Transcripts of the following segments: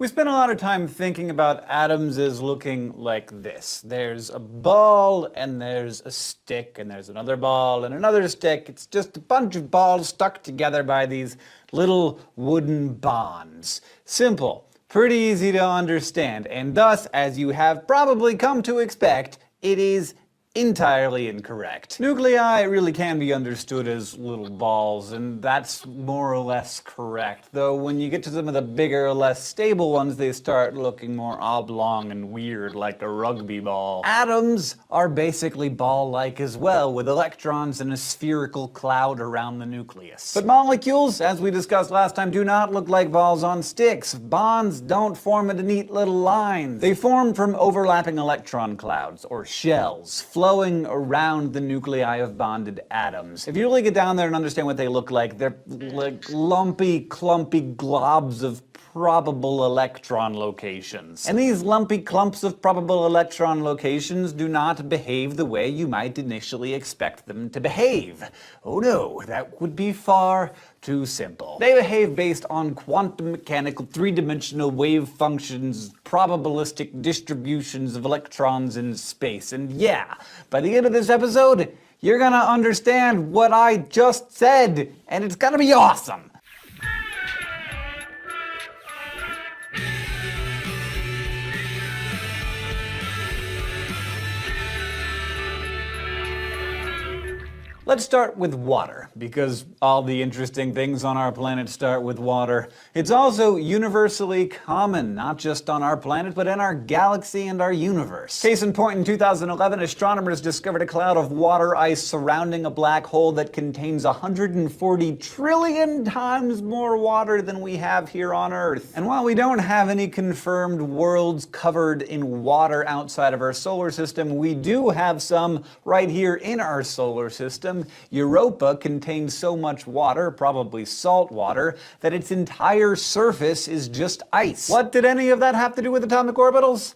We spend a lot of time thinking about atoms as looking like this. There's a ball, and there's a stick, and there's another ball, and another stick. It's just a bunch of balls stuck together by these little wooden bonds. Simple, pretty easy to understand, and thus, as you have probably come to expect, it is entirely incorrect. Nuclei really can be understood as little balls, and that's more or less correct. Though when you get to some of the bigger, less stable ones, they start looking more oblong and weird, like a rugby ball. Atoms are basically ball-like as well, with electrons in a spherical cloud around the nucleus. But molecules, as we discussed last time, do not look like balls on sticks. Bonds don't form into neat little lines. They form from overlapping electron clouds, or shells, flowing around the nuclei of bonded atoms. If you really get down there and understand what they look like, they're like lumpy, clumpy globs of probable electron locations. And these lumpy clumps of probable electron locations do not behave the way you might initially expect them to behave. Oh no, that would be far too simple. They behave based on quantum mechanical, three-dimensional wave functions, probabilistic distributions of electrons in space. And yeah, by the end of this episode, you're gonna understand what I just said, and it's gonna be awesome. Let's start with water, because all the interesting things on our planet start with water. It's also universally common, not just on our planet, but in our galaxy and our universe. Case in point, in 2011, astronomers discovered a cloud of water ice surrounding a black hole that contains 140 trillion times more water than we have here on Earth. And while we don't have any confirmed worlds covered in water outside of our solar system, we do have some right here in our solar system. Europa contains so much water, probably salt water, that its entire surface is just ice. What did any of that have to do with atomic orbitals?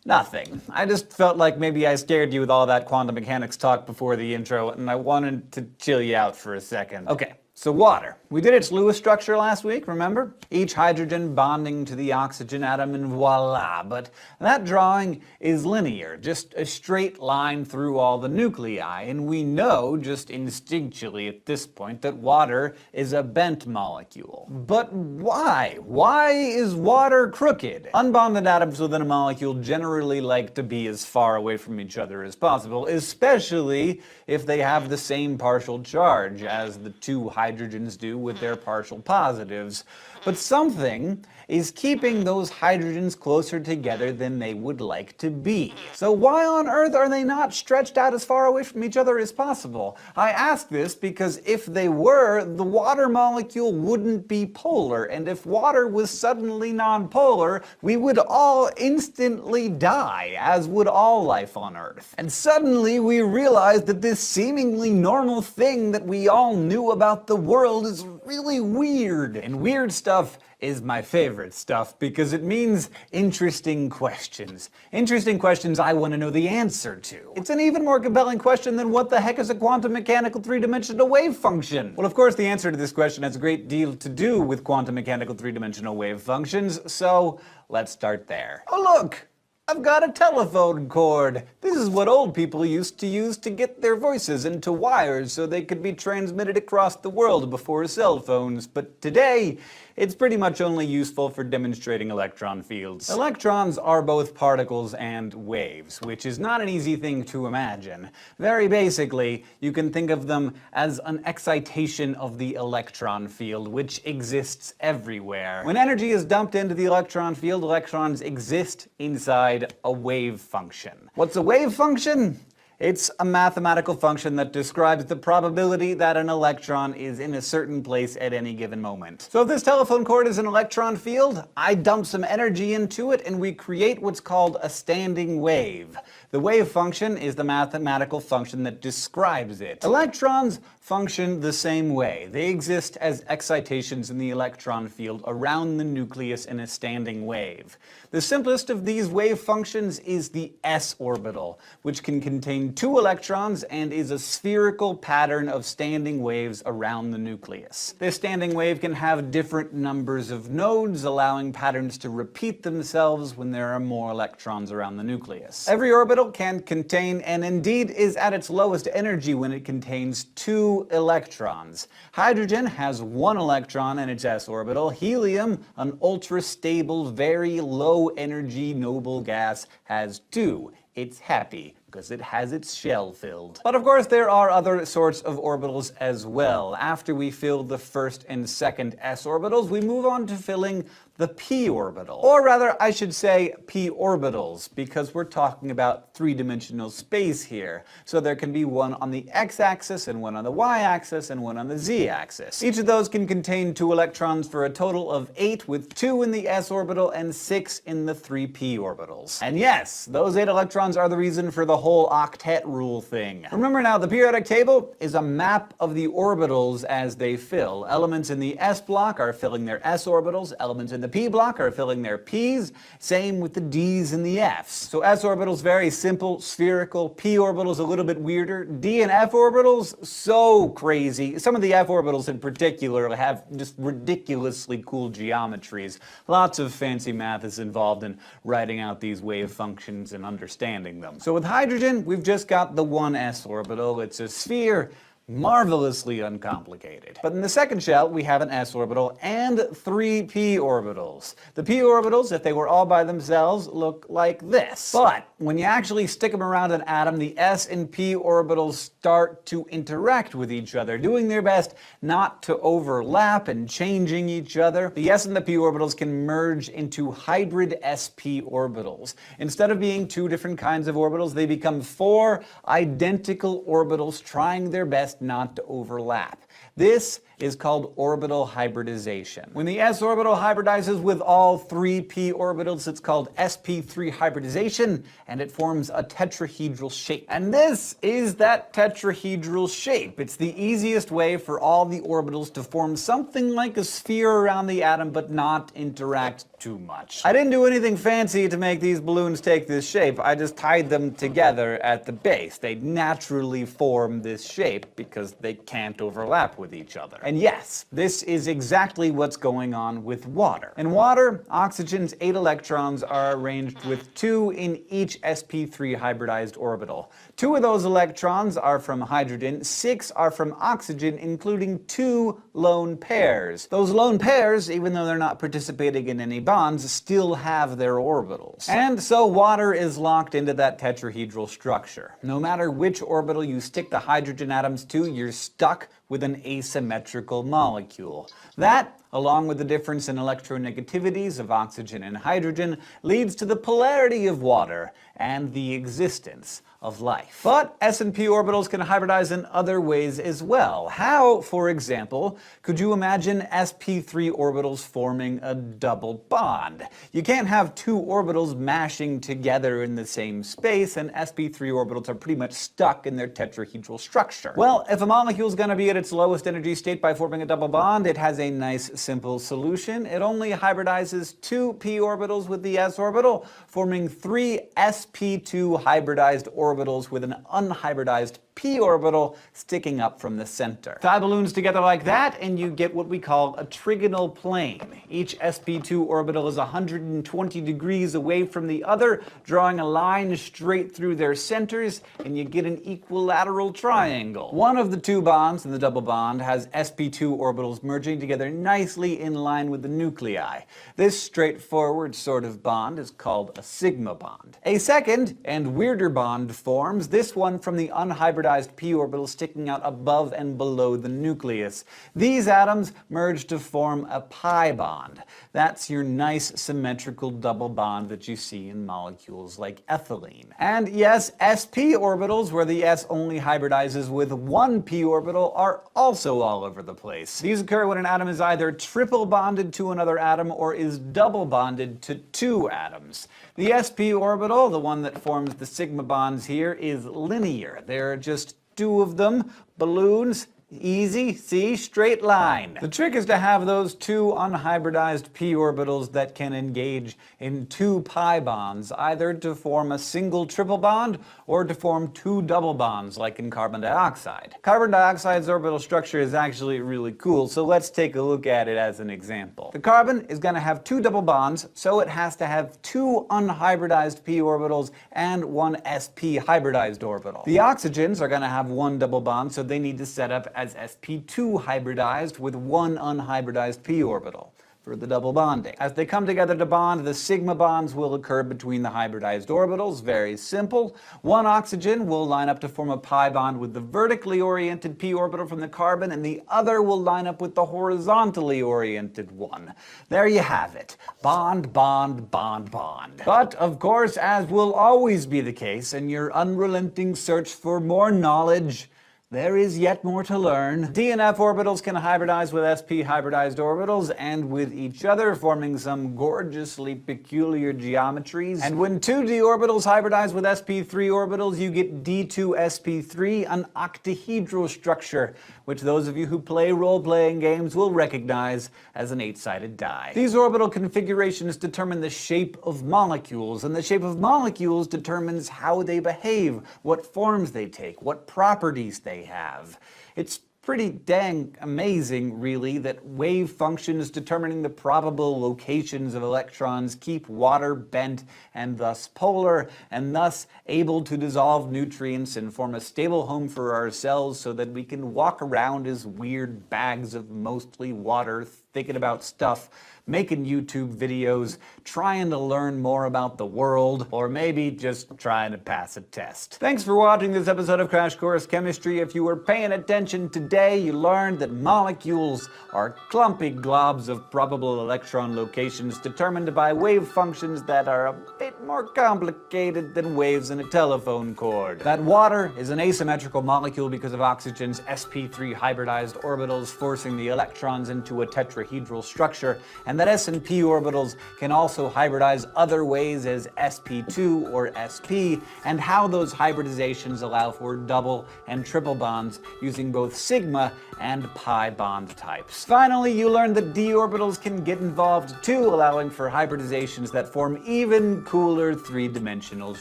Nothing. I just felt like maybe I scared you with all that quantum mechanics talk before the intro, and I wanted to chill you out for a second. Okay. So water. We did its Lewis structure last week, remember? Each hydrogen bonding to the oxygen atom and voila. But that drawing is linear, just a straight line through all the nuclei. And we know, just instinctually at this point, that water is a bent molecule. But why? Why is water crooked? Unbonded atoms within a molecule generally like to be as far away from each other as possible, especially if they have the same partial charge as the two hydrogens do with their partial positives. But something is keeping those hydrogens closer together than they would like to be. So why on earth are they not stretched out as far away from each other as possible? I ask this because if they were, the water molecule wouldn't be polar, and if water was suddenly nonpolar, we would all instantly die, as would all life on Earth. And suddenly we realized that this seemingly normal thing that we all knew about the world is really weird. And weird stuff is my favorite stuff because it means interesting questions. Interesting questions I want to know the answer to. It's an even more compelling question than what the heck is a quantum mechanical three-dimensional wave function? Well, of course, the answer to this question has a great deal to do with quantum mechanical three-dimensional wave functions, so let's start there. Oh, look! I've got a telephone cord. This is what old people used to use to get their voices into wires so they could be transmitted across the world before cell phones. But today, it's pretty much only useful for demonstrating electron fields. Electrons are both particles and waves, which is not an easy thing to imagine. Very basically, you can think of them as an excitation of the electron field, which exists everywhere. When energy is dumped into the electron field, electrons exist inside a wave function. What's a wave function? It's a mathematical function that describes the probability that an electron is in a certain place at any given moment. So if this telephone cord is an electron field, I dump some energy into it and we create what's called a standing wave. The wave function is the mathematical function that describes it. Electrons function the same way. They exist as excitations in the electron field around the nucleus in a standing wave. The simplest of these wave functions is the s orbital, which can contain contain 2 electrons and is a spherical pattern of standing waves around the nucleus. This standing wave can have different numbers of nodes, allowing patterns to repeat themselves when there are more electrons around the nucleus. Every orbital can contain, and indeed is at its lowest energy when it contains 2 electrons. Hydrogen has 1 electron in its s orbital. Helium, an ultra-stable, very low-energy noble gas, has 2. It's happy because it has its shell filled. But of course there are other sorts of orbitals as well. After we fill the first and second s orbitals, we move on to filling the p orbital. Or rather, I should say p orbitals, because we're talking about 3-dimensional space here. So there can be one on the x-axis and one on the y-axis and one on the z-axis. Each of those can contain 2 electrons for a total of 8, with 2 in the s orbital and 6 in the 3p orbitals. And yes, those 8 electrons are the reason for the whole octet rule thing. Remember now, the periodic table is a map of the orbitals as they fill. Elements in the s block are filling their s orbitals, elements in the p block are filling their p's, same with the d's and the f's. So s orbitals very simple, spherical, p orbitals a little bit weirder, d and f orbitals so crazy. Some of the f orbitals in particular have just ridiculously cool geometries. Lots of fancy math is involved in writing out these wave functions and understanding them. So with hydrogen, we've just got the 1 s orbital. It's a sphere, marvelously uncomplicated. But in the second shell, we have an s orbital and 3 p orbitals. The p orbitals, if they were all by themselves, look like this. But when you actually stick them around an atom, the s and p orbitals start to interact with each other, doing their best not to overlap and changing each other. The s and the p orbitals can merge into hybrid sp orbitals. Instead of being 2 different kinds of orbitals, they become 4 identical orbitals trying their best not to overlap. This is called orbital hybridization. When the s orbital hybridizes with all 3 p orbitals, it's called sp3 hybridization, and it forms a tetrahedral shape. And this is that tetrahedral shape. It's the easiest way for all the orbitals to form something like a sphere around the atom, but not interact too much. I didn't do anything fancy to make these balloons take this shape. I just tied them together at the base. They naturally form this shape because they can't overlap with each other. And yes, this is exactly what's going on with water. In water, oxygen's 8 electrons are arranged with 2 in each sp3 hybridized orbital. 2 of those electrons are from hydrogen, 6 are from oxygen, including 2 lone pairs. Those lone pairs, even though they're not participating in any bonds, still have their orbitals. And so water is locked into that tetrahedral structure. No matter which orbital you stick the hydrogen atoms to, you're stuck with an asymmetrical molecule. That, along with the difference in electronegativities of oxygen and hydrogen, leads to the polarity of water and the existence of life. But s and p orbitals can hybridize in other ways as well. How, for example, could you imagine sp3 orbitals forming a double bond? You can't have 2 orbitals mashing together in the same space, and sp3 orbitals are pretty much stuck in their tetrahedral structure. Well, if a molecule is going to be at its lowest energy state by forming a double bond, it has a nice simple solution. It only hybridizes 2 p orbitals with the s orbital, forming 3 sp2 hybridized orbitals with an unhybridized p orbital sticking up from the center. Tie balloons together like that and you get what we call a trigonal plane. Each sp2 orbital is 120 degrees away from the other, drawing a line straight through their centers, and you get an equilateral triangle. One of the 2 bonds in the double bond has sp2 orbitals merging together nicely in line with the nuclei. This straightforward sort of bond is called a sigma bond. A second and weirder bond forms, this one from the unhybridized p orbital sticking out above and below the nucleus. These atoms merge to form a pi bond. That's your nice symmetrical double bond that you see in molecules like ethylene. And yes, sp orbitals, where the s only hybridizes with 1 p orbital, are also all over the place. These occur when an atom is either triple bonded to another atom or is double bonded to 2 atoms. The sp orbital, the one that forms the sigma bonds here, is linear. There are just 2 of them, balloons, Easy, see, straight line. The trick is to have those two unhybridized p orbitals that can engage in two pi bonds, either to form a single triple bond or to form two double bonds, like in carbon dioxide. Carbon dioxide's orbital structure is actually really cool, so let's take a look at it as an example. The carbon is going to have two double bonds, so it has to have two unhybridized p orbitals and one sp hybridized orbital. The oxygens are going to have one double bond, so they need to set up as sp2 hybridized with one unhybridized p orbital for the double bonding. As they come together to bond, the sigma bonds will occur between the hybridized orbitals. Very simple. One oxygen will line up to form a pi bond with the vertically oriented p orbital from the carbon, and the other will line up with the horizontally oriented one. There you have it. Bond, bond, bond, bond. But, of course, as will always be the case in your unrelenting search for more knowledge, there is yet more to learn. D and F orbitals can hybridize with sp hybridized orbitals and with each other, forming some gorgeously peculiar geometries. And when two d orbitals hybridize with sp3 orbitals, you get d2sp3, an octahedral structure, which those of you who play role-playing games will recognize as an 8-sided die. These orbital configurations determine the shape of molecules, and the shape of molecules determines how they behave, what forms they take, what properties they have. It's pretty dang amazing, really, that wave functions determining the probable locations of electrons keep water bent and thus polar, and thus able to dissolve nutrients and form a stable home for our cells so that we can walk around as weird bags of mostly water, thinking about stuff, making YouTube videos, trying to learn more about the world, or maybe just trying to pass a test. Thanks for watching this episode of Crash Course Chemistry. If you were paying attention today, you learned that molecules are clumpy globs of probable electron locations determined by wave functions that are a bit more complicated than waves in a telephone cord. That water is an asymmetrical molecule because of oxygen's sp3 hybridized orbitals forcing the electrons into a tetrahedral structure, and that s and p orbitals can also hybridize other ways as sp2 or sp, and how those hybridizations allow for double and triple bonds using both sigma and pi bond types. Finally, you learned that d orbitals can get involved too, allowing for hybridizations that form even cooler three-dimensional